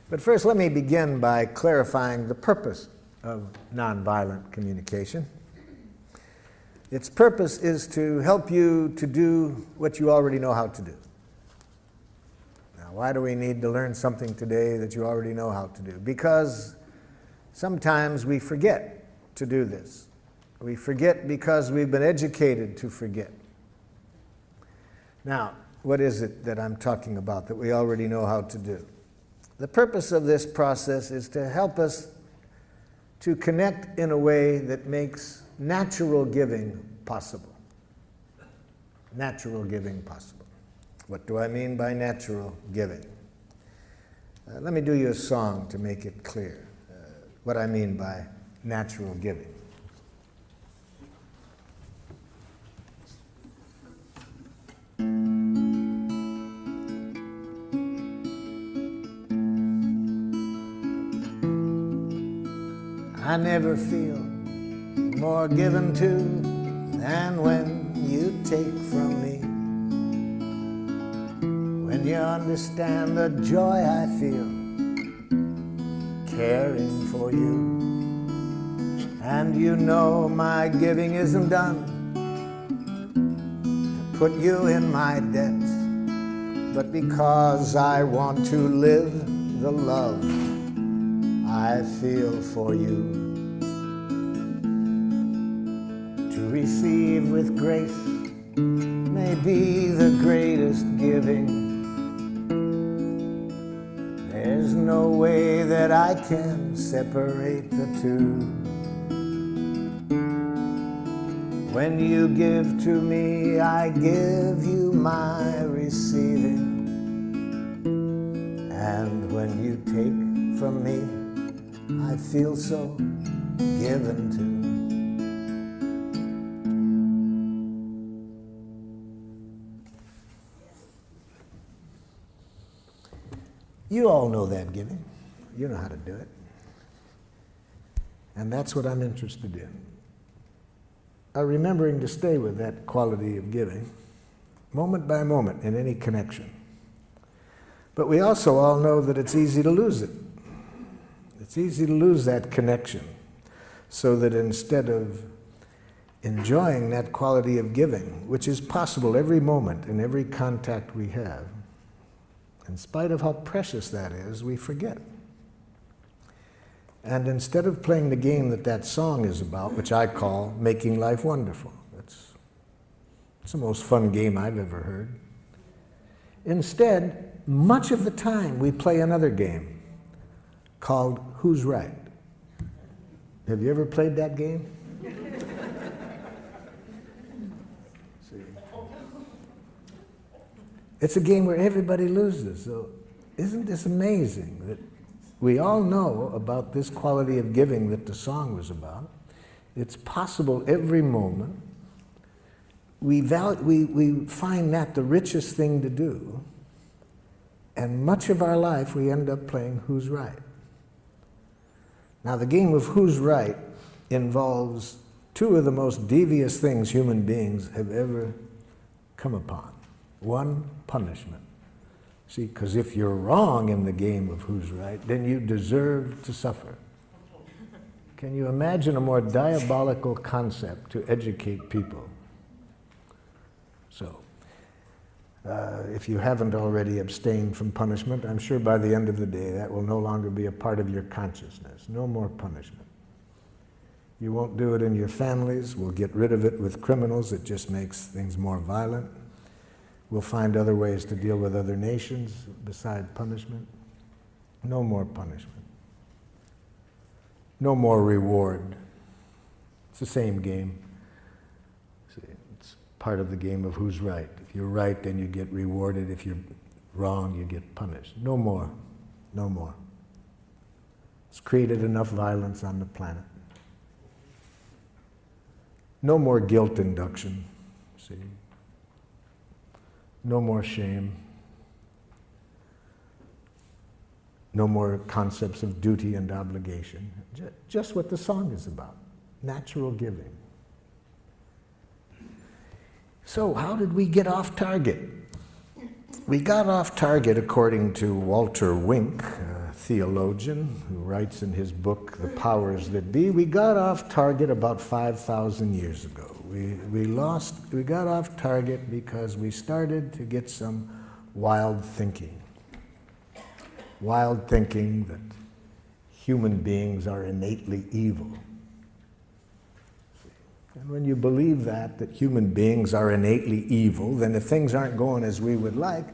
But first, let me begin by clarifying the purpose of nonviolent communication. Its purpose is to help you to do what you already know how to do. Now, why do we need to learn something today that you already know how to do? Because sometimes we forget to do this. We forget because we've been educated to forget. Now, what is it that I'm talking about that we already know how to do? The purpose of this process is to help us to connect in a way that makes natural giving possible. Natural giving possible. What do I mean by natural giving? Let me do you a song to make it clear what I mean by natural giving. I never feel more given to than when you take from me. When you understand the joy I feel caring for you, and you know my giving isn't done to put you in my debt, but because I want to live the love I feel for you. To receive with grace may be the greatest giving. There's no way that I can separate the two. When you give to me, I give you my receiving. And when you take from me, I feel so given to. You all know that giving. You know how to do it. And that's what I'm interested in. Remembering to stay with that quality of giving, moment by moment in any connection. But we also all know that it's easy to lose it. It's easy to lose that connection, so that instead of enjoying that quality of giving, which is possible every moment in every contact we have, in spite of how precious that is, we forget. And instead of playing the game that that song is about, which I call Making Life Wonderful, it's the most fun game I've ever heard. Instead, much of the time we play another game called Who's Right? Have you ever played that game? See. It's a game where everybody loses. So isn't this amazing that we all know about this quality of giving that the song was about? It's possible every moment. We find that the richest thing to do, and much of our life we end up playing Who's Right? Now, the game of Who's Right involves two of the most devious things human beings have ever come upon. One, punishment. See, because if you're wrong in the game of Who's Right, then you deserve to suffer. Can you imagine a more diabolical concept to educate people? So, if you haven't already abstained from punishment, I'm sure by the end of the day that will no longer be a part of your consciousness. No more punishment. You won't do it in your families. We'll get rid of it with criminals. It just makes things more violent. We'll find other ways to deal with other nations besides punishment. No more punishment. No more reward. It's the same game. It's part of the game of Who's Right. If you're right, then you get rewarded. If you're wrong, you get punished. No more. No more. It's created enough violence on the planet. No more guilt induction. See? No more shame. No more concepts of duty and obligation. Just what the song is about. Natural giving. So how did we get off target? We got off target, according to Walter Wink, a theologian who writes in his book, The Powers That Be. We got off target about 5,000 years ago. We got off target because we started to get some wild thinking. Wild thinking that human beings are innately evil. And when you believe that human beings are innately evil, then if things aren't going as we would like,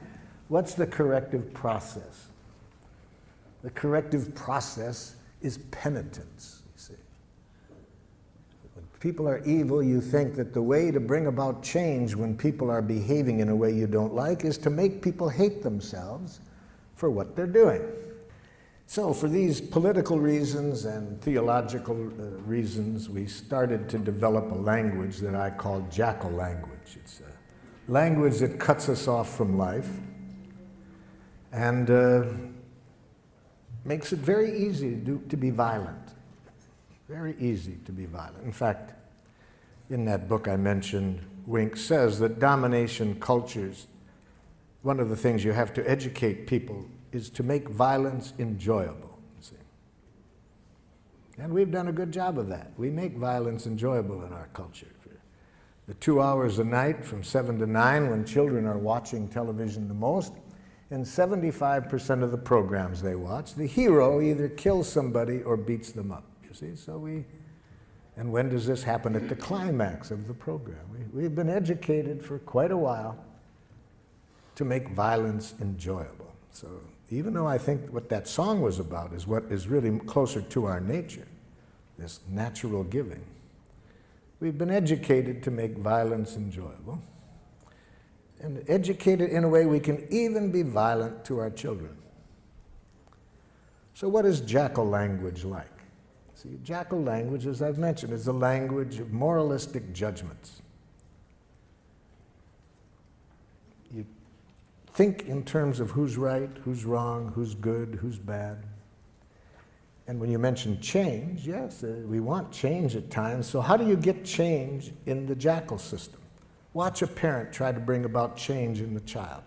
what's the corrective process? The corrective process is penitence, you see. When people are evil, you think that the way to bring about change when people are behaving in a way you don't like is to make people hate themselves for what they're doing. So for these political reasons and theological reasons, we started to develop a language that I call jackal language. It's a language that cuts us off from life and makes it very easy to be violent. Very easy to be violent. In fact, in that book I mentioned, Wink says that domination cultures, one of the things you have to educate people is to make violence enjoyable, you see. And we've done a good job of that. We make violence enjoyable in our culture. The 2 hours a night from 7 to 9 when children are watching television the most, in 75% of the programs they watch, the hero either kills somebody or beats them up, you see. And when does this happen? At the climax of the program. We've been educated for quite a while to make violence enjoyable. So even though I think what that song was about is what is really closer to our nature, this natural giving, we've been educated to make violence enjoyable, and educated in a way we can even be violent to our children. So what is jackal language like? See, jackal language, as I've mentioned, is a language of moralistic judgments. You think in terms of who's right, who's wrong, who's good, who's bad. And when you mention change, yes, we want change at times. So how do you get change in the jackal system? Watch a parent try to bring about change in the child.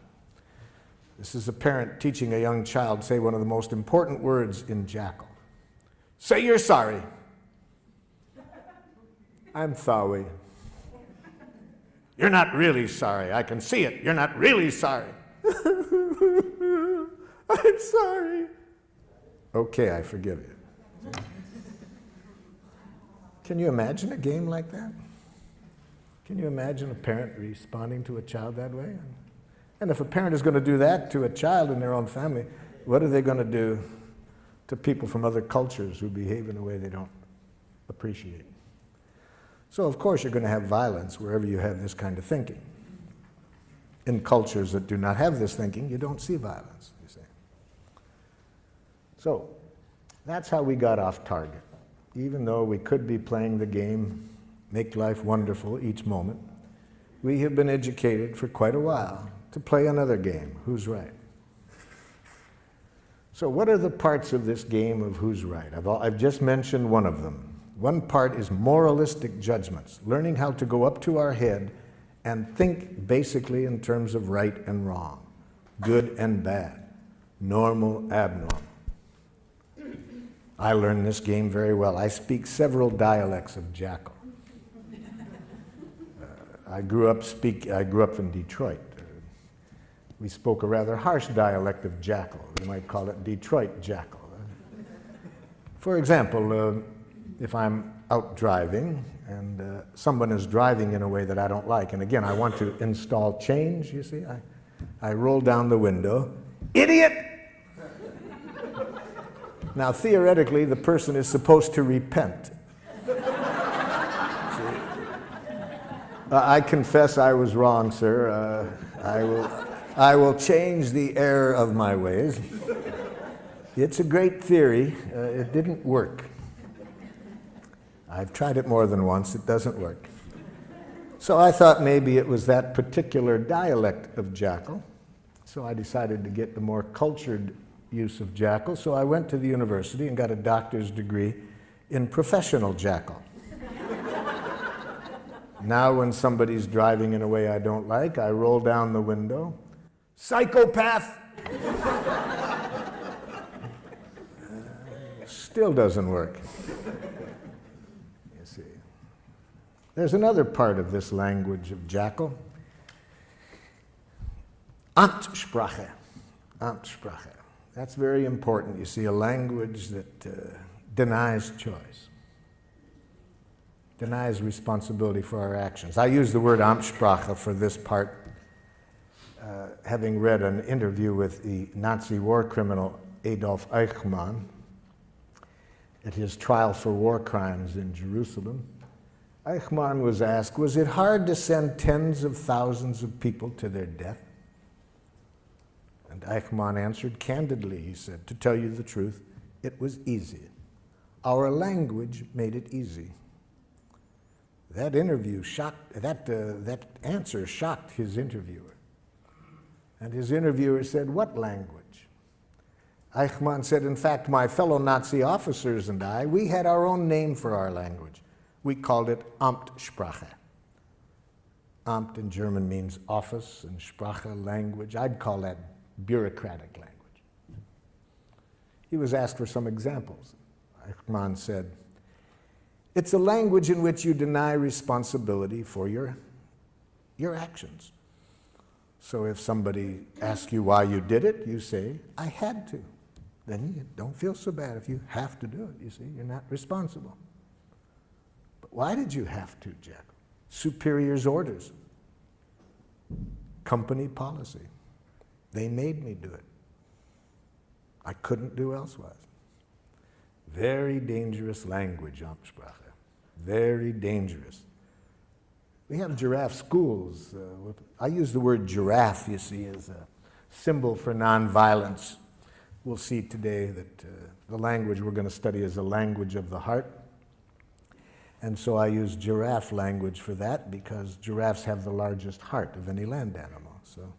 This is a parent teaching a young child say one of the most important words in jackal. Say you're sorry. I'm sorry. You're not really sorry. I can see it. You're not really sorry. I'm sorry. Okay, I forgive you. Can you imagine a game like that? Can you imagine a parent responding to a child that way? And if a parent is going to do that to a child in their own family, what are they going to do to people from other cultures who behave in a way they don't appreciate? So of course you're going to have violence wherever you have this kind of thinking. In cultures that do not have this thinking, you don't see violence, you see. So that's how we got off target. Even though we could be playing the game, make life wonderful each moment, we have been educated for quite a while to play another game, who's right. So what are the parts of this game of who's right? I've just mentioned one of them. One part is moralistic judgments, learning how to go up to our head and think basically in terms of right and wrong, good and bad, normal, abnormal. I learned this game very well. I speak several dialects of jackal. I grew up in Detroit. We spoke a rather harsh dialect of jackal. We might call it Detroit jackal. For example, if I'm out driving and someone is driving in a way that I don't like, and again, I want to install change, you see, I roll down the window, idiot! Now, theoretically, the person is supposed to repent. I confess I was wrong, sir. I will change the error of my ways. It's a great theory. It didn't work. I've tried it more than once. It doesn't work. So I thought maybe it was that particular dialect of jackal. So I decided to get the more cultured use of jackal. So I went to the university and got a doctor's degree in professional jackal. Now when somebody's driving in a way I don't like, I roll down the window. Psychopath! Still doesn't work. You see. There's another part of this language of Jackal. Amtssprache. Amtssprache. That's very important. You see, a language that denies choice, denies responsibility for our actions. I use the word Amtssprache for this part, having read an interview with the Nazi war criminal Adolf Eichmann at his trial for war crimes in Jerusalem. Eichmann was asked, was it hard to send tens of thousands of people to their death? And Eichmann answered candidly, he said, to tell you the truth, it was easy. Our language made it easy. That answer shocked his interviewer. And his interviewer said, what language? Eichmann said, in fact, my fellow Nazi officers and I, we had our own name for our language. We called it Amtssprache. Amt in German means office, and Sprache, language. I'd call that bureaucratic language. He was asked for some examples. Eichmann said, it's a language in which you deny responsibility for your actions. So if somebody asks you why you did it, you say, I had to. Then you don't feel so bad if you have to do it, you see, you're not responsible. But why did you have to, Jack? Superior's orders. Company policy. They made me do it. I couldn't do elsewise. Very dangerous language, Amtssprache. Very dangerous. We have giraffe schools. I use the word giraffe, you see, as a symbol for nonviolence. We'll see today that the language we're going to study is a language of the heart. And so I use giraffe language for that because giraffes have the largest heart of any land animal. So,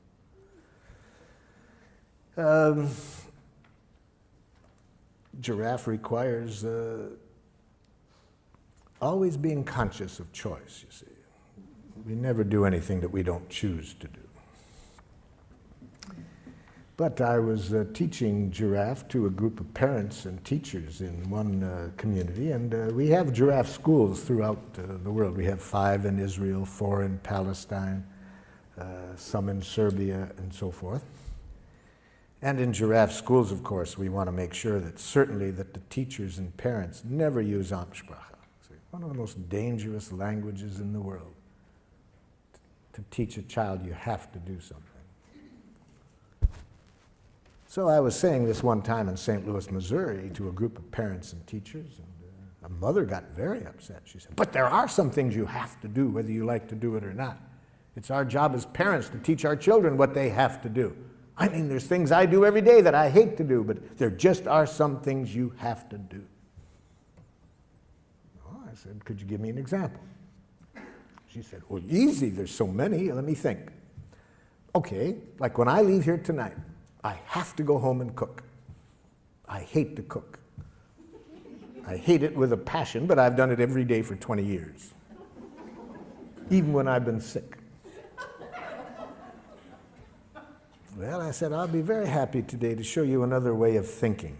giraffe requires always being conscious of choice, you see. We never do anything that we don't choose to do. But I was teaching giraffe to a group of parents and teachers in one community, and we have giraffe schools throughout the world. We have 5 in Israel, 4 in Palestine, some in Serbia, and so forth. And in giraffe schools, of course, we want to make sure that certainly that the teachers and parents never use Amtssprache. One of the most dangerous languages in the world. To teach a child you have to do something. So I was saying this one time in St. Louis, Missouri, to a group of parents and teachers, and a mother got very upset. She said, but there are some things you have to do, whether you like to do it or not. It's our job as parents to teach our children what they have to do. I mean, there's things I do every day that I hate to do, but there just are some things you have to do. Oh, I said, could you give me an example? She said, well, easy, there's so many, let me think. Okay, like when I leave here tonight, I have to go home and cook. I hate to cook. I hate it with a passion, but I've done it every day for 20 years. Even when I've been sick. Well, I said, I'll be very happy today to show you another way of thinking,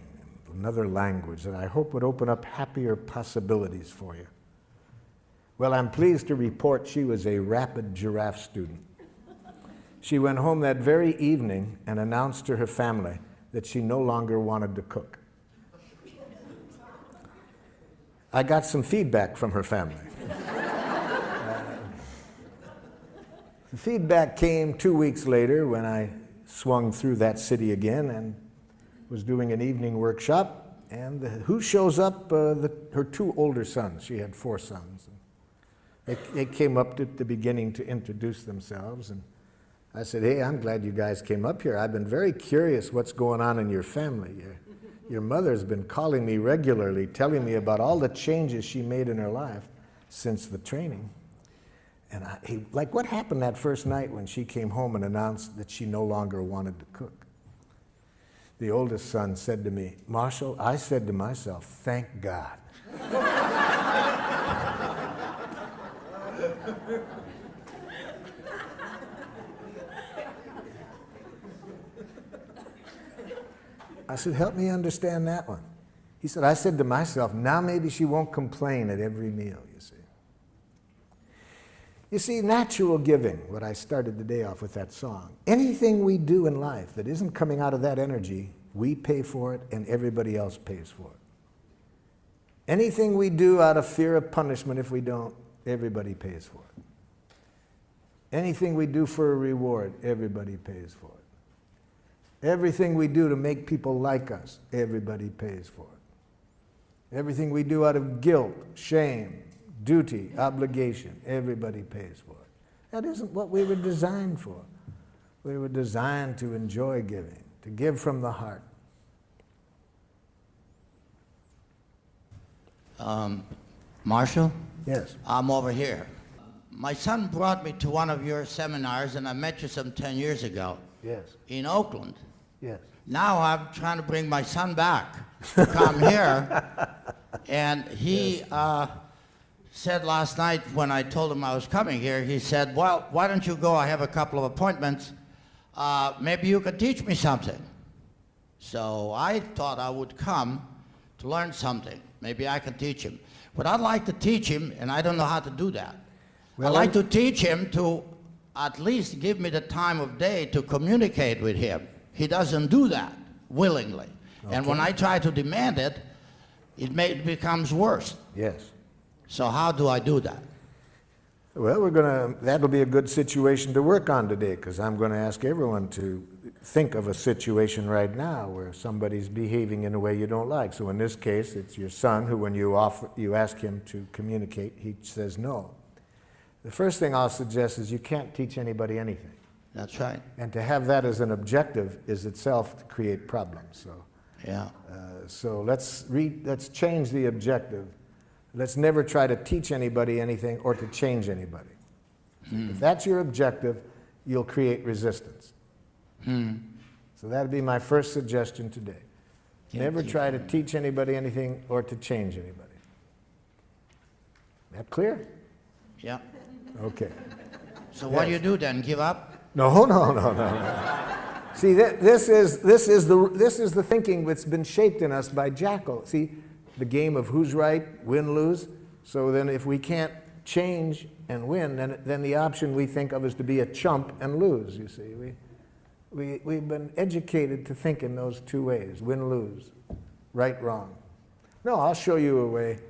another language that I hope would open up happier possibilities for you. Well, I'm pleased to report she was a rapid giraffe student. She went home that very evening and announced to her family that she no longer wanted to cook. I got some feedback from her family. The feedback came 2 weeks later when I swung through that city again and was doing an evening workshop, and who shows up? Her 2 older sons. She had 4 sons. They came up at the beginning to introduce themselves, and I said, hey, I'm glad you guys came up here. I've been very curious what's going on in your family. Your mother's been calling me regularly, telling me about all the changes she made in her life since the training. And like, what happened that first night when she came home and announced that she no longer wanted to cook? The oldest son said to me, Marshall, I said to myself, thank God. I said, help me understand that one. He said, I said to myself, now maybe she won't complain at every meal, you see. You see, natural giving, what I started the day off with that song, anything we do in life that isn't coming out of that energy, we pay for it and everybody else pays for it. Anything we do out of fear of punishment, if we don't, everybody pays for it. Anything we do for a reward, everybody pays for it. Everything we do to make people like us, everybody pays for it. Everything we do out of guilt, shame, duty, obligation, everybody pays for it. That isn't what we were designed for. We were designed to enjoy giving, to give from the heart. Marshall? Yes. I'm over here. My son brought me to one of your seminars, and I met you some 10 years ago. Yes. In Oakland. Yes. Now I'm trying to bring my son back to come here, and he said last night when I told him I was coming here, he said, well, why don't you go? I have a couple of appointments. Maybe you could teach me something. So I thought I would come to learn something. Maybe I can teach him. But I'd like to teach him, and I don't know how to do that. Well, I'd like to teach him to at least give me the time of day to communicate with him. He doesn't do that willingly. Okay. And when I try to demand it, it becomes worse. Yes. So how do I do that? Well, that'll be a good situation to work on today, because I'm going to ask everyone to think of a situation right now where somebody's behaving in a way you don't like. So in this case, it's your son who, when you ask him to communicate, he says no. The first thing I'll suggest is you can't teach anybody anything. That's right. And to have that as an objective is itself to create problems. So, yeah. So let's change the objective. Let's never try to teach anybody anything or to change anybody. If that's your objective, you'll create resistance. So that'd be my first suggestion today. Never try to teach anybody anything or to change anybody. That clear? Yeah. Okay. So what do you do then? Give up? No. See, this is the thinking that's been shaped in us by Jackal. See, the game of who's right, win, lose. So then if we can't change and win, then the option we think of is to be a chump and lose, you see. We've been educated to think in those two ways, win, lose, right, wrong. No, I'll show you a way,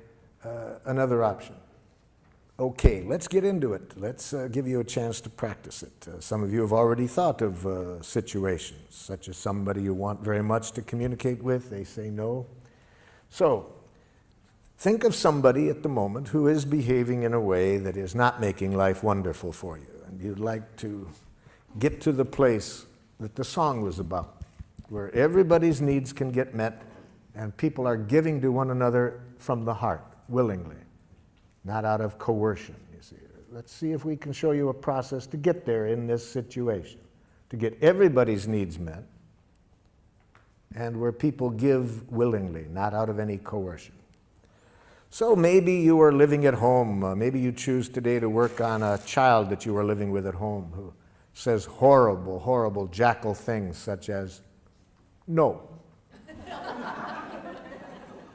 another option. Okay, let's get into it. Let's give you a chance to practice it. Some of you have already thought of situations, such as somebody you want very much to communicate with, they say no. So, think of somebody at the moment who is behaving in a way that is not making life wonderful for you, and you'd like to get to the place that the song was about, where everybody's needs can get met and people are giving to one another from the heart, willingly, not out of coercion, you see. Let's see if we can show you a process to get there in this situation, to get everybody's needs met, and where people give willingly, not out of any coercion. So maybe you are living at home. Maybe you choose today to work on a child that you are living with at home who says horrible, horrible jackal things such as, no.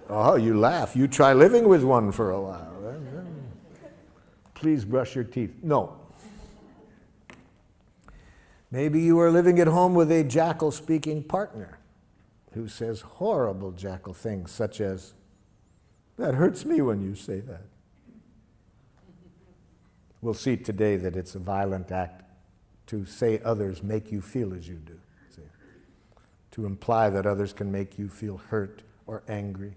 Oh, you laugh. You try living with one for a while. Please brush your teeth. No. Maybe you are living at home with a jackal-speaking partner who says horrible jackal things such as, that hurts me when you say that. We'll see today that it's a violent act to say others make you feel as you do. See? To imply that others can make you feel hurt or angry.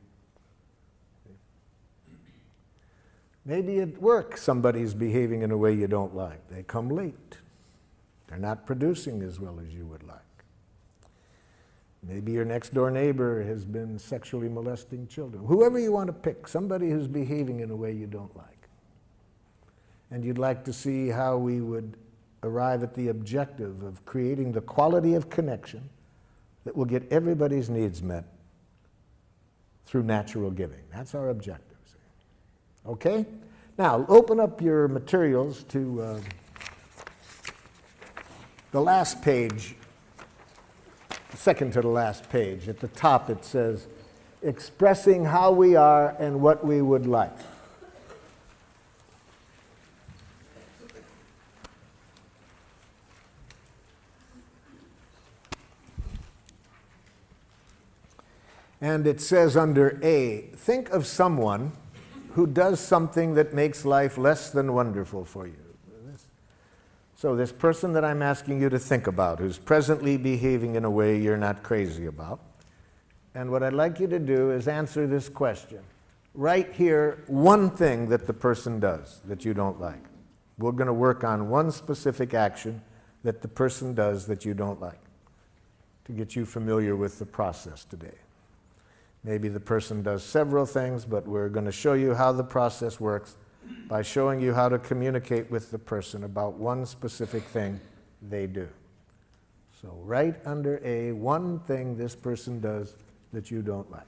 Maybe at work somebody's behaving in a way you don't like. They come late. They're not producing as well as you would like. Maybe your next door neighbor has been sexually molesting children. Whoever you want to pick, somebody who's behaving in a way you don't like. And you'd like to see how we would arrive at the objective of creating the quality of connection that will get everybody's needs met through natural giving. That's our objective. Okay? Now, open up your materials to the last page, second to the last page. At the top it says, expressing how we are and what we would like. And it says under A, think of someone who does something that makes life less than wonderful for you. So this person that I'm asking you to think about, who's presently behaving in a way you're not crazy about, and what I'd like you to do is answer this question. Write here one thing that the person does that you don't like. We're going to work on one specific action that the person does that you don't like to get you familiar with the process today. Maybe the person does several things, but we're going to show you how the process works by showing you how to communicate with the person about one specific thing they do. So write under A, one thing this person does that you don't like.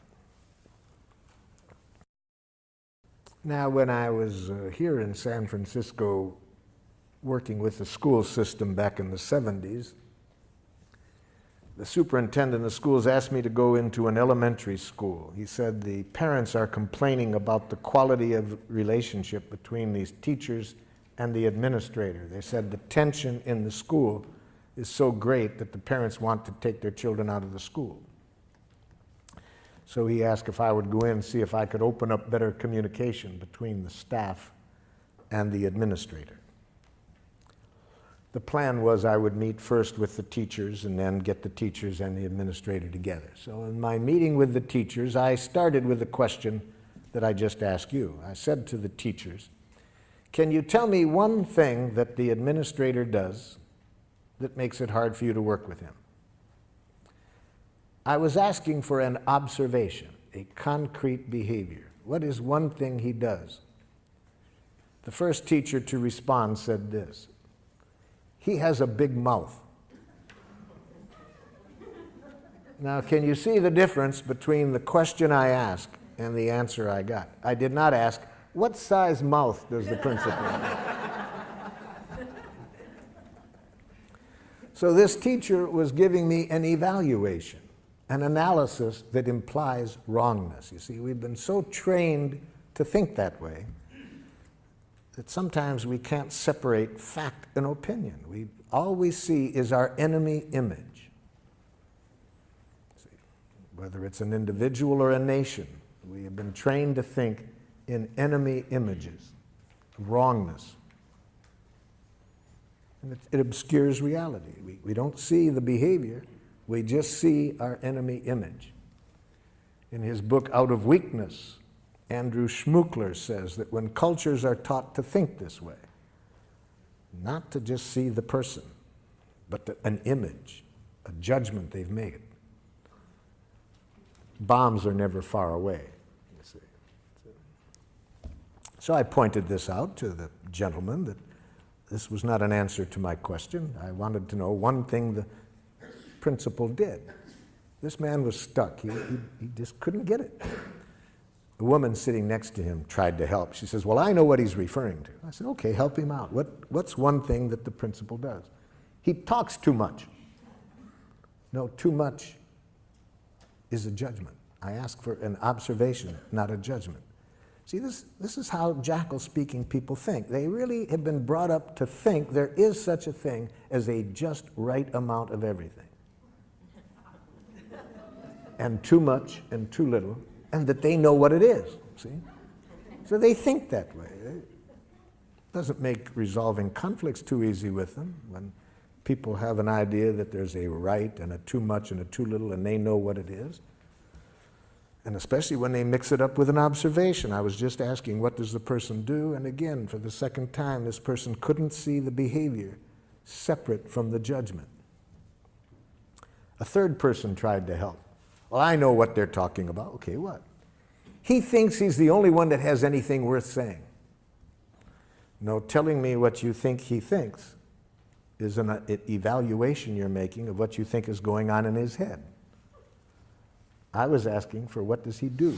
Now, when I was here in San Francisco working with the school system back in the 70s, the superintendent of schools asked me to go into an elementary school. He said the parents are complaining about the quality of relationship between these teachers and the administrator. They said the tension in the school is so great that the parents want to take their children out of the school. So he asked if I would go in and see if I could open up better communication between the staff and the administrator. The plan was I would meet first with the teachers and then get the teachers and the administrator together. So in my meeting with the teachers, I started with the question that I just asked you. I said to the teachers, can you tell me one thing that the administrator does that makes it hard for you to work with him? I was asking for an observation, a concrete behavior. What is one thing he does? The first teacher to respond said this: he has a big mouth. Now, can you see the difference between the question I asked and the answer I got? I did not ask, what size mouth does the principal have? So this teacher was giving me an evaluation, an analysis that implies wrongness. You see, we've been so trained to think that way that sometimes we can't separate fact and opinion. All we see is our enemy image. See, whether it's an individual or a nation, we have been trained to think in enemy images, wrongness. And it obscures reality. We don't see the behavior, we just see our enemy image. In his book, Out of Weakness, Andrew Schmuckler says that when cultures are taught to think this way, not to just see the person, but an image, a judgment they've made, bombs are never far away, you see. So I pointed this out to the gentleman, that this was not an answer to my question. I wanted to know one thing the principal did. This man was stuck. He just couldn't get it. The woman sitting next to him tried to help. She says, well, I know what he's referring to. I said, okay, help him out. What's one thing that the principal does? He talks too much. No, too much is a judgment. I ask for an observation, not a judgment. See, this is how jackal-speaking people think. They really have been brought up to think there is such a thing as a just right amount of everything. And too much and too little, and that they know what it is, see? So they think that way. It doesn't make resolving conflicts too easy with them when people have an idea that there's a right and a too much and a too little, and they know what it is. And especially when they mix it up with an observation. I was just asking, what does the person do? And again, for the second time, this person couldn't see the behavior separate from the judgment. A third person tried to help. Well, I know what they're talking about. Okay, what? He thinks he's the only one that has anything worth saying. No, telling me what you think he thinks is an evaluation you're making of what you think is going on in his head. I was asking for what does he do?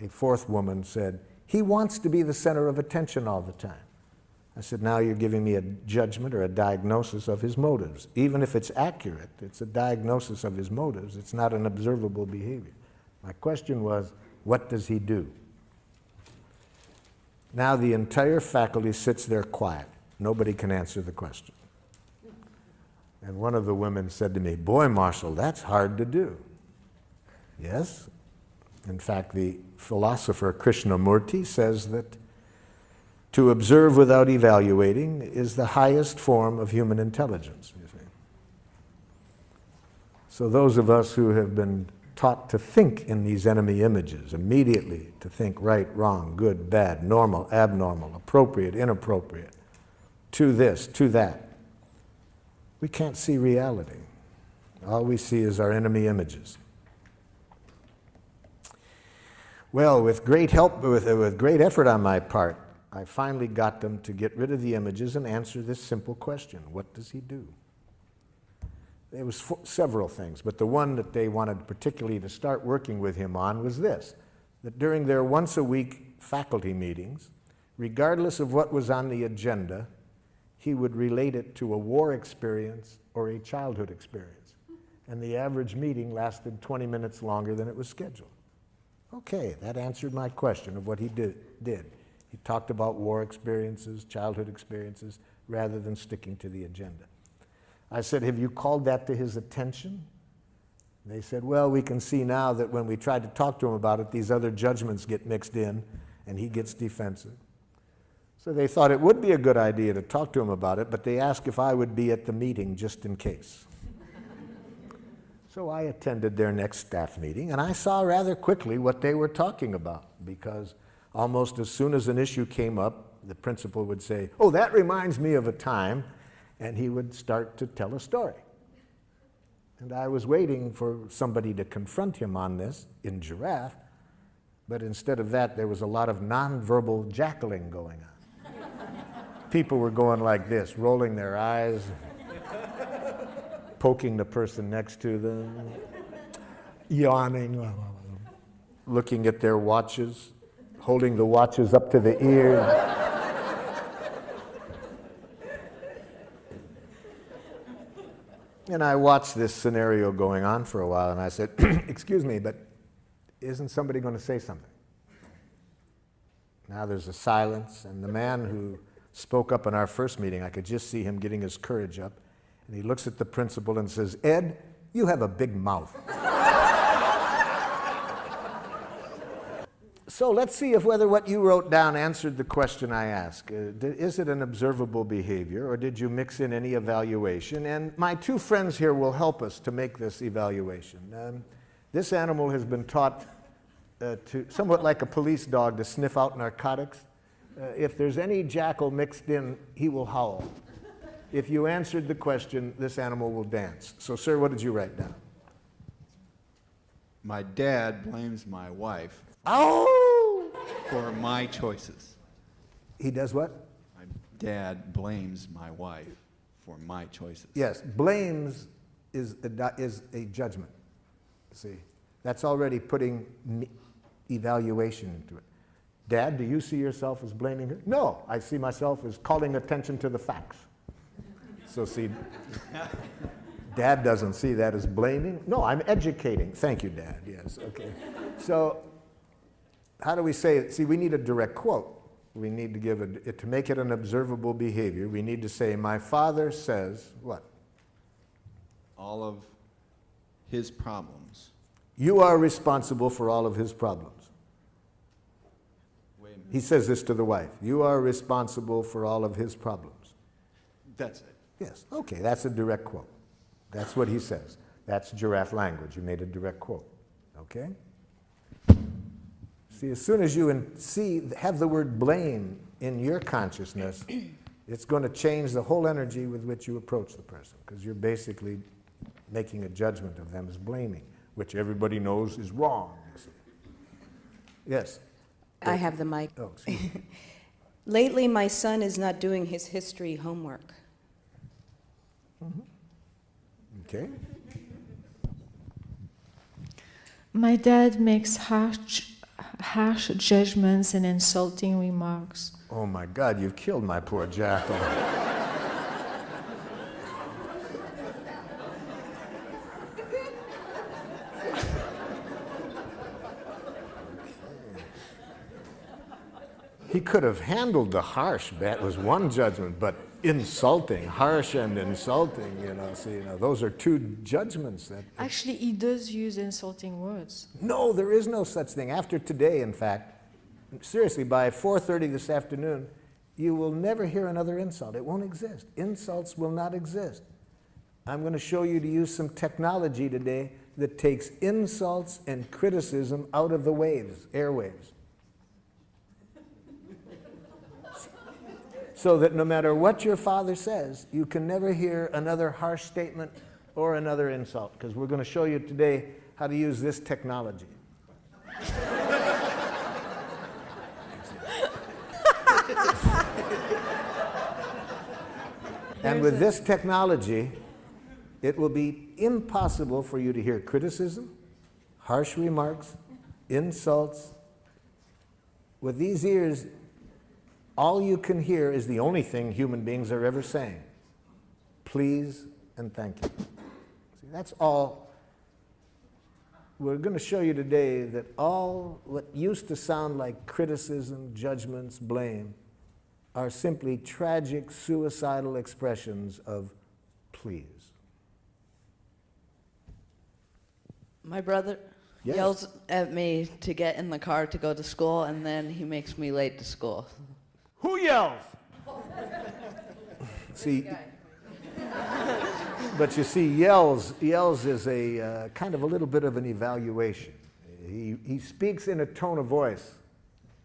A fourth woman said, he wants to be the center of attention all the time. I said, now you're giving me a judgment or a diagnosis of his motives. Even if it's accurate, it's a diagnosis of his motives. It's not an observable behavior. My question was, what does he do? Now the entire faculty sits there quiet. Nobody can answer the question. And one of the women said to me, boy, Marshall, that's hard to do. Yes. In fact, the philosopher Krishnamurti says that to observe without evaluating is the highest form of human intelligence, you see. So those of us who have been taught to think in these enemy images, immediately to think right, wrong, good, bad, normal, abnormal, appropriate, inappropriate, to this, to that, we can't see reality. All we see is our enemy images. Well, with great help, with great effort on my part, I finally got them to get rid of the images and answer this simple question: what does he do? There was several things, but the one that they wanted particularly to start working with him on was this: that during their once-a-week faculty meetings, regardless of what was on the agenda, he would relate it to a war experience or a childhood experience. And the average meeting lasted 20 minutes longer than it was scheduled. Okay, that answered my question of what he did. He talked about war experiences, childhood experiences, rather than sticking to the agenda. I said, have you called that to his attention? They said, well, we can see now that when we tried to talk to him about it, these other judgments get mixed in, and he gets defensive. So they thought it would be a good idea to talk to him about it, but they asked if I would be at the meeting just in case. So I attended their next staff meeting, and I saw rather quickly what they were talking about, because almost as soon as an issue came up, the principal would say, oh, that reminds me of a time, and he would start to tell a story. And I was waiting for somebody to confront him on this in Giraffe, but instead of that, there was a lot of nonverbal jackling going on. People were going like this, rolling their eyes, poking the person next to them, yawning, looking at their watches, holding the watches up to the ears. And I watched this scenario going on for a while, and I said, excuse me, but isn't somebody going to say something? Now there's a silence, and the man who spoke up in our first meeting, I could just see him getting his courage up, and he looks at the principal and says, Ed, you have a big mouth. So let's see if whether what you wrote down answered the question I asked. Is it an observable behavior, or did you mix in any evaluation? And my two friends here will help us to make this evaluation. This animal has been taught to, somewhat like a police dog, to sniff out narcotics. If there's any jackal mixed in, he will howl. If you answered the question, this animal will dance. So, sir, what did you write down? My dad blames my wife for my choices. He does what? My dad blames my wife for my choices. Yes, blames is a judgment. See, that's already putting evaluation into it. Dad, do you see yourself as blaming her? No, I see myself as calling attention to the facts. So see, Dad doesn't see that as blaming. No, I'm educating. Thank you, Dad. Yes, okay. So how do we say it? See, we need a direct quote. We need to give to make it an observable behavior, we need to say, my father says what? All of his problems. You are responsible for all of his problems. Wait a minute. He says this to the wife. You are responsible for all of his problems. That's it. Yes, okay, that's a direct quote. That's what he says. That's giraffe language. You made a direct quote, okay? See, as soon as you have the word blame in your consciousness, it's going to change the whole energy with which you approach the person, because you're basically making a judgment of them as blaming, which everybody knows is wrong. You see. Yes? I have the mic. Oh, excuse me. Lately, my son is not doing his history homework. Mm-hmm. Okay. My dad makes harsh judgments and insulting remarks. Oh my God, you've killed my poor jackal. He could have handled the harsh, that was one judgment, but insulting, harsh and insulting, see, those are two judgments. Actually, he does use insulting words. No, there is no such thing. After today, in fact, seriously, by 4:30 this afternoon, you will never hear another insult. It won't exist. Insults will not exist. I'm going to show you to use some technology today that takes insults and criticism out of the waves, airwaves. So that no matter what your father says, you can never hear another harsh statement or another insult, because we're going to show you today how to use this technology. And with this technology, it will be impossible for you to hear criticism, harsh remarks, insults. With these ears, all you can hear is the only thing human beings are ever saying. Please and thank you. See, that's all. We're going to show you today that all what used to sound like criticism, judgments, blame, are simply tragic, suicidal expressions of please. My brother Yes. yells at me to get in the car to go to school, and then he makes me late to school. Who yells? See, but you see, yells is a kind of a little bit of an evaluation. He speaks in a tone of voice.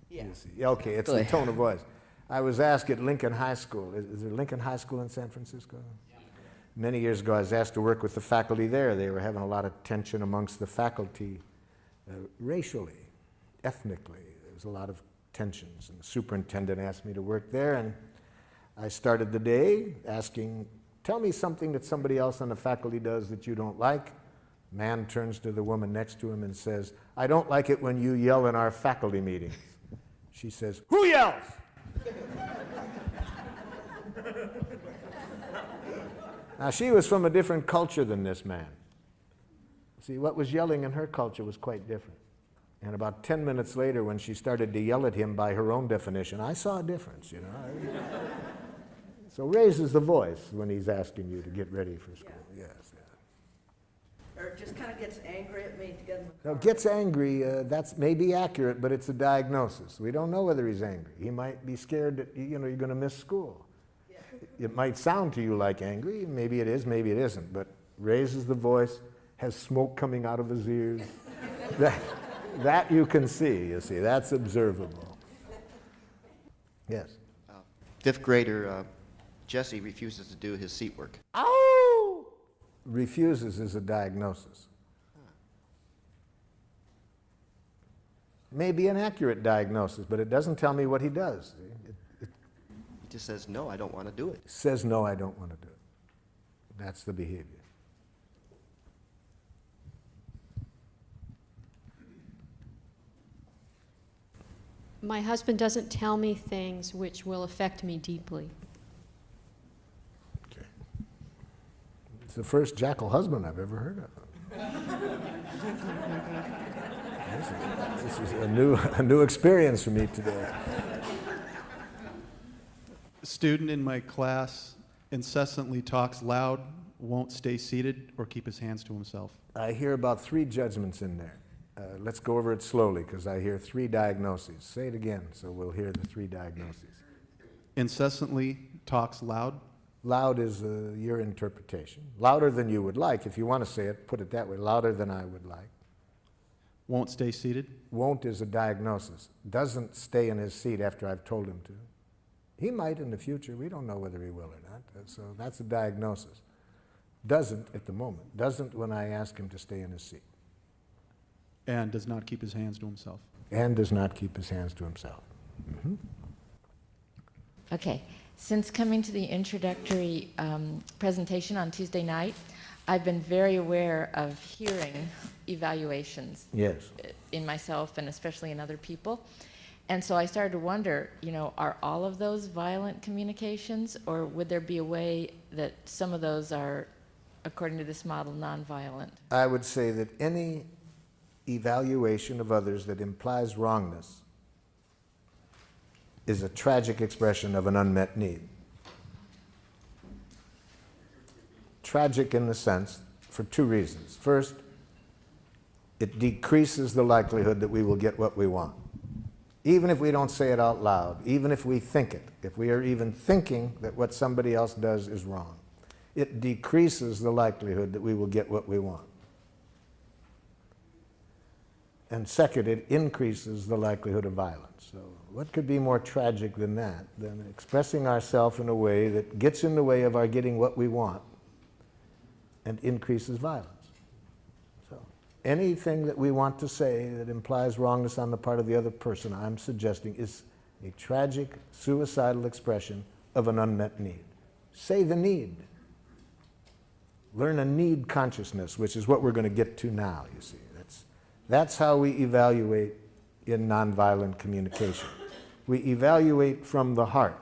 Yeah. You see. Okay, it's the tone of voice. I was asked at Lincoln High School. Is there Lincoln High School in San Francisco? Yeah. Many years ago, I was asked to work with the faculty there. They were having a lot of tension amongst the faculty, racially, ethnically. There was a lot of tensions, and the superintendent asked me to work there, and I started the day asking, tell me something that somebody else on the faculty does that you don't like. Man turns to the woman next to him and says, I don't like it when you yell in our faculty meetings. She says, who yells? Now, she was from a different culture than this man. See, what was yelling in her culture was quite different. And about 10 minutes later, when she started to yell at him by her own definition, I saw a difference, So raises the voice when he's asking you to get ready for school. Yeah. Yes. Or just kind of gets angry at me to get in the Now, car. gets angry, that's maybe accurate, but it's a diagnosis. We don't know whether he's angry. He might be scared that, you're going to miss school. Yeah. It might sound to you like angry. Maybe it is, maybe it isn't. But raises the voice, has smoke coming out of his ears. That you can see, you see. That's observable. Yes? Fifth grader Jesse refuses to do his seat work. Ow! Refuses is a diagnosis. Maybe an accurate diagnosis, but it doesn't tell me what he does. He just says, no, I don't want to do it. Says, no, I don't want to do it. That's the behavior. My husband doesn't tell me things which will affect me deeply. Okay. It's the first jackal husband I've ever heard of. This is a new experience for me today. A student in my class incessantly talks loud, won't stay seated, or keep his hands to himself. I hear about 3 judgments in there. Let's go over it slowly, because I hear 3 diagnoses. Say it again, so we'll hear the 3 diagnoses. Incessantly talks loud. Loud is your interpretation. Louder than you would like. If you want to say it, put it that way. Louder than I would like. Won't stay seated. Won't is a diagnosis. Doesn't stay in his seat after I've told him to. He might in the future. We don't know whether he will or not. So that's a diagnosis. Doesn't at the moment. Doesn't when I ask him to stay in his seat. And does not keep his hands to himself. And does not keep his hands to himself. Mm-hmm. Okay. Since coming to the introductory presentation on Tuesday night, I've been very aware of hearing evaluations. Yes. In myself and especially in other people. And so I started to wonder, are all of those violent communications, or would there be a way that some of those are, according to this model, nonviolent? I would say that any evaluation of others that implies wrongness is a tragic expression of an unmet need. Tragic in the sense, for two reasons. First, it decreases the likelihood that we will get what we want. Even if we don't say it out loud, even if we think it, if we are even thinking that what somebody else does is wrong, it decreases the likelihood that we will get what we want. And second, it increases the likelihood of violence. So what could be more tragic than that, than expressing ourselves in a way that gets in the way of our getting what we want and increases violence? So anything that we want to say that implies wrongness on the part of the other person, I'm suggesting, is a tragic, suicidal expression of an unmet need. Say the need. Learn a need consciousness, which is what we're going to get to now, you see. That's how we evaluate in nonviolent communication. We evaluate from the heart.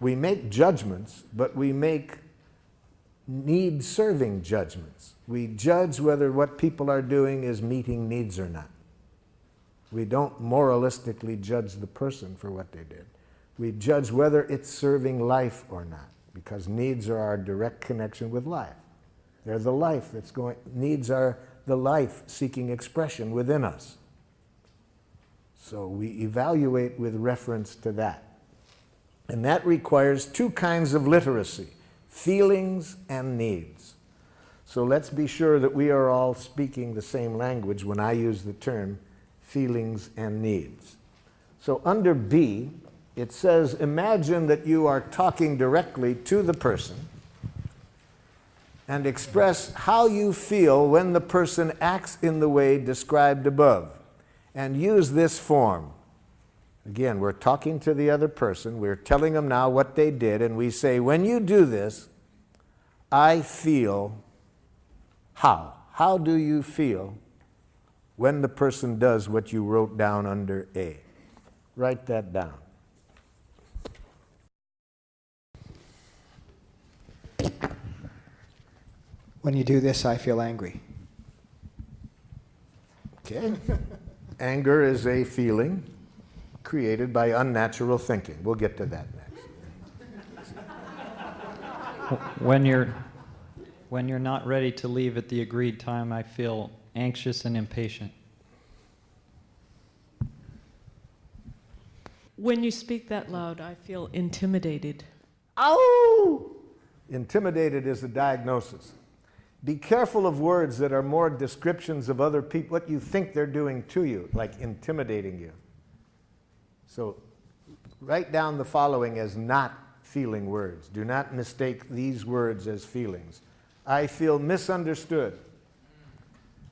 We make judgments, but we make need-serving judgments. We judge whether what people are doing is meeting needs or not. We don't moralistically judge the person for what they did. We judge whether it's serving life or not, because needs are our direct connection with life. They're the life that's going, needs are the life-seeking expression within us. So we evaluate with reference to that. And that requires two kinds of literacy, feelings and needs. So let's be sure that we are all speaking the same language when I use the term feelings and needs. So under B, it says, imagine that you are talking directly to the person and express how you feel when the person acts in the way described above. And use this form. Again, we're talking to the other person, we're telling them now what they did, and we say, when you do this, I feel how? How do you feel when the person does what you wrote down under A? Write that down. When you do this, I feel angry. Okay. Anger is a feeling created by unnatural thinking. We'll get to that next. When you're not ready to leave at the agreed time, I feel anxious and impatient. When you speak that loud, I feel intimidated. Ow! Intimidated is a diagnosis. Be careful of words that are more descriptions of other people, what you think they're doing to you, like intimidating you. So write down the following as not feeling words. Do not mistake these words as feelings. I feel misunderstood.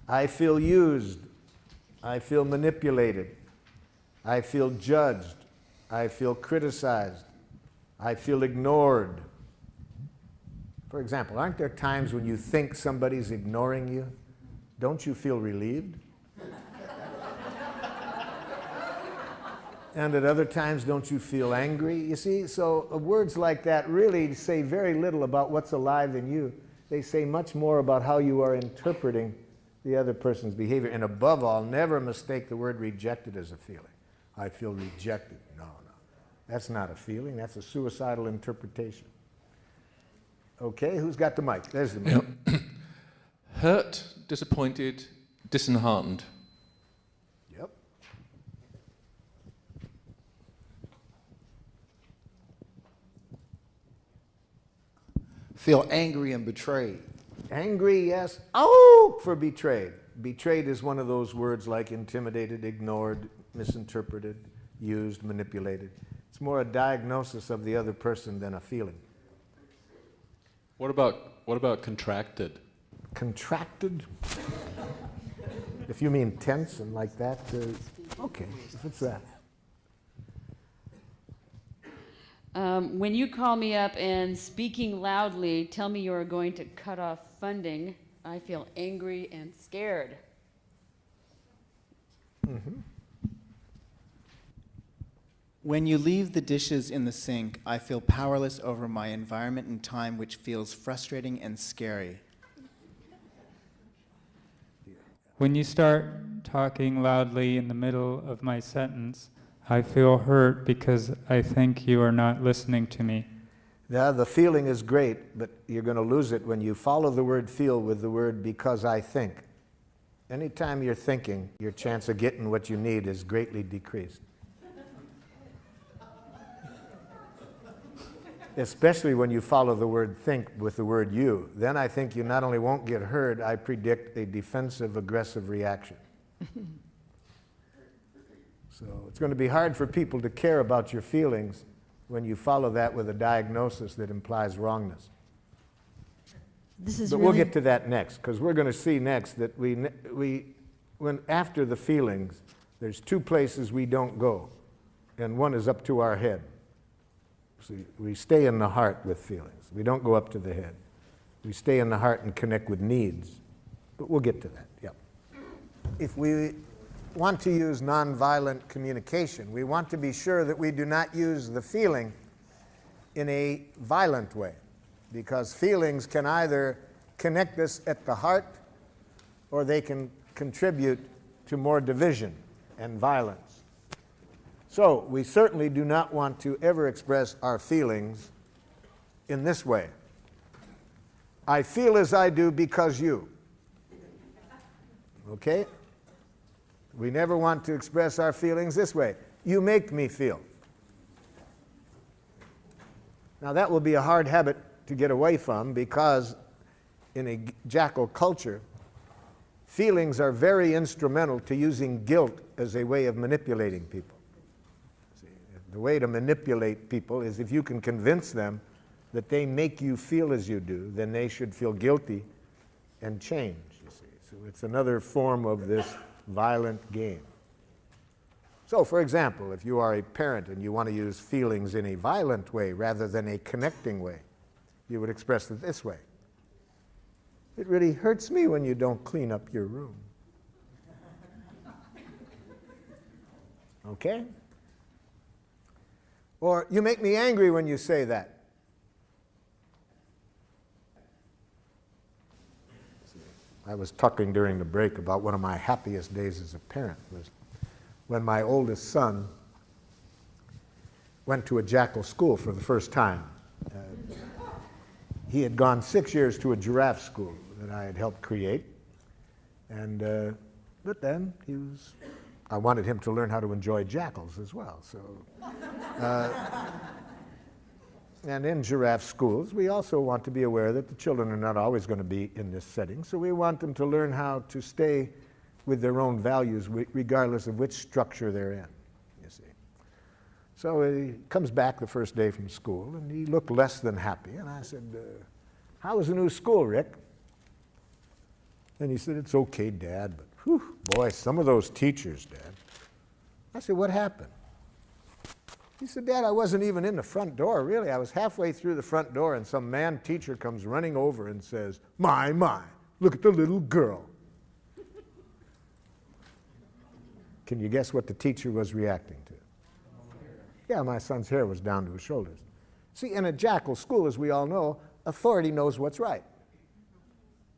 I feel used. I feel manipulated. I feel judged. I feel criticized. I feel ignored. For example, aren't there times when you think somebody's ignoring you? Don't you feel relieved? And at other times, don't you feel angry? You see, so words like that really say very little about what's alive in you. They say much more about how you are interpreting the other person's behavior. And above all, never mistake the word rejected as a feeling. I feel rejected. No, no. That's not a feeling. That's a suicidal interpretation. Okay, who's got the mic? There's the mic. Yep. Hurt, disappointed, disheartened. Yep. Feel angry and betrayed. Angry, yes. Oh, for betrayed. Betrayed is one of those words like intimidated, ignored, misinterpreted, used, manipulated. It's more a diagnosis of the other person than a feeling. What about contracted? Contracted? If you mean tense and like that, okay, if it's that. When you call me up and speaking loudly tell me you're going to cut off funding, I feel angry and scared. Mm-hmm. When you leave the dishes in the sink, I feel powerless over my environment and time, which feels frustrating and scary. When you start talking loudly in the middle of my sentence, I feel hurt because I think you are not listening to me. Yeah, the feeling is great, but you're going to lose it when you follow the word feel with the word because I think. Anytime you're thinking, your chance of getting what you need is greatly decreased. Especially when you follow the word think with the word you. Then I think you not only won't get heard, I predict a defensive, aggressive reaction. So it's going to be hard for people to care about your feelings when you follow that with a diagnosis that implies wrongness. But we'll get to that next, because we're going to see next that when after the feelings, there's two places we don't go, and one is up to our head. See, we stay in the heart with feelings. We don't go up to the head. We stay in the heart and connect with needs. But we'll get to that, yeah. If we want to use nonviolent communication, we want to be sure that we do not use the feeling in a violent way, because feelings can either connect us at the heart or they can contribute to more division and violence. So we certainly do not want to ever express our feelings in this way. I feel as I do because you. Okay? We never want to express our feelings this way. You make me feel. Now that will be a hard habit to get away from, because in a jackal culture, feelings are very instrumental to using guilt as a way of manipulating people. The way to manipulate people is if you can convince them that they make you feel as you do, then they should feel guilty and change, you see. So it's another form of this violent game. So, for example, if you are a parent and you want to use feelings in a violent way rather than a connecting way, you would express it this way. It really hurts me when you don't clean up your room. Okay? Or, you make me angry when you say that. I was talking during the break about one of my happiest days as a parent was when my oldest son went to a jackal school for the first time. He had gone 6 years to a giraffe school that I had helped create, and but then I wanted him to learn how to enjoy jackals as well. So, and in giraffe schools, we also want to be aware that the children are not always going to be in this setting, so we want them to learn how to stay with their own values regardless of which structure they're in, you see. So he comes back the first day from school, and he looked less than happy, and I said, how was the new school, Rick? And he said, it's okay, Dad, but whew, boy, some of those teachers, Dad. I said, what happened? He said, Dad, I wasn't even in the front door, really. I was halfway through the front door, and some man teacher comes running over and says, my, look at the little girl. Can you guess what the teacher was reacting to? Yeah, my son's hair was down to his shoulders. See, in a jackal school, as we all know, authority knows what's right.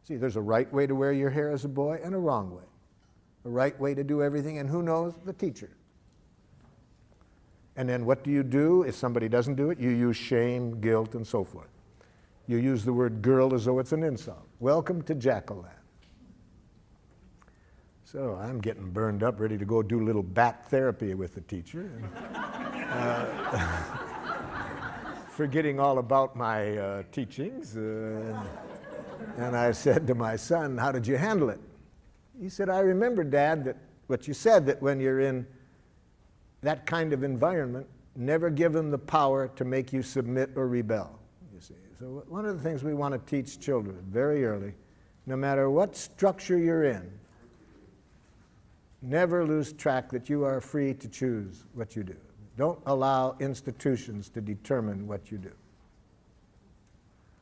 See, there's a right way to wear your hair as a boy and a wrong way. A right way to do everything, and who knows? The teacher. And then what do you do if somebody doesn't do it? You use shame, guilt, and so forth. You use the word girl as though it's an insult. Welcome to Jackal Land. So I'm getting burned up, ready to go do a little bat therapy with the teacher. And, forgetting all about my teachings. And I said to my son, how did you handle it? He said, I remember, Dad, that what you said, that when you're in that kind of environment, never give them the power to make you submit or rebel, you see. So one of the things we want to teach children very early, no matter what structure you're in, never lose track that you are free to choose what you do. Don't allow institutions to determine what you do.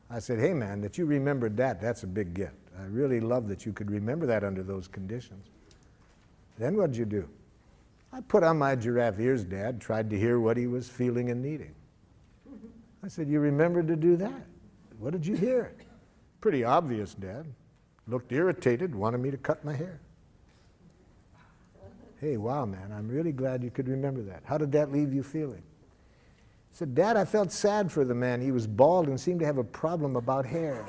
I said, hey man, that you remembered that, that's a big gift. I really love that you could remember that under those conditions. Then what'd you do? I put on my giraffe ears, Dad, tried to hear what he was feeling and needing. I said, you remembered to do that? What did you hear? Pretty obvious, Dad. Looked irritated, wanted me to cut my hair. Hey, wow, man, I'm really glad you could remember that. How did that leave you feeling? I said, Dad, I felt sad for the man. He was bald and seemed to have a problem about hair.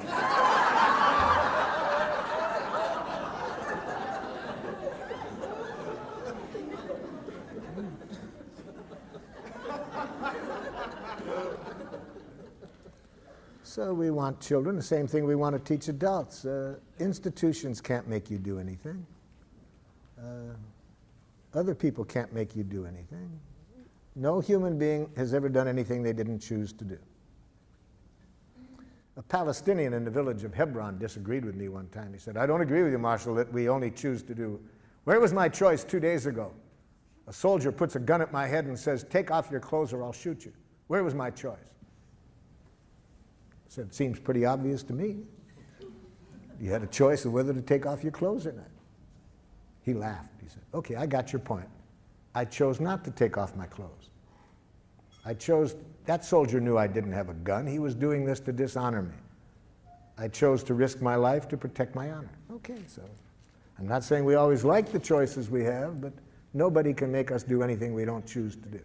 So we want children, the same thing we want to teach adults. Institutions can't make you do anything. Other people can't make you do anything. No human being has ever done anything they didn't choose to do. A Palestinian in the village of Hebron disagreed with me one time. He said, I don't agree with you, Marshall, that we only choose to do. Where was my choice 2 days ago? A soldier puts a gun at my head and says, take off your clothes or I'll shoot you. Where was my choice? I said, it seems pretty obvious to me. You had a choice of whether to take off your clothes or not. He laughed. He said, okay, I got your point. I chose not to take off my clothes. That soldier knew I didn't have a gun. He was doing this to dishonor me. I chose to risk my life to protect my honor. Okay, so I'm not saying we always like the choices we have, but nobody can make us do anything we don't choose to do.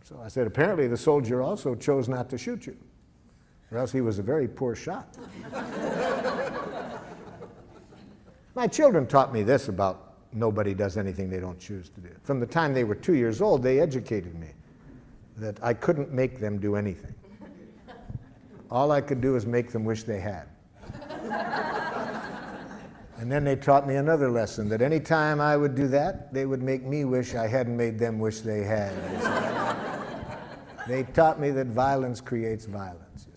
So I said, apparently the soldier also chose not to shoot you, or else he was a very poor shot. My children taught me this about nobody does anything they don't choose to do. From the time they were 2 years old, they educated me that I couldn't make them do anything. All I could do is make them wish they had. And then they taught me another lesson, that any time I would do that, they would make me wish I hadn't made them wish they had. They taught me that violence creates violence.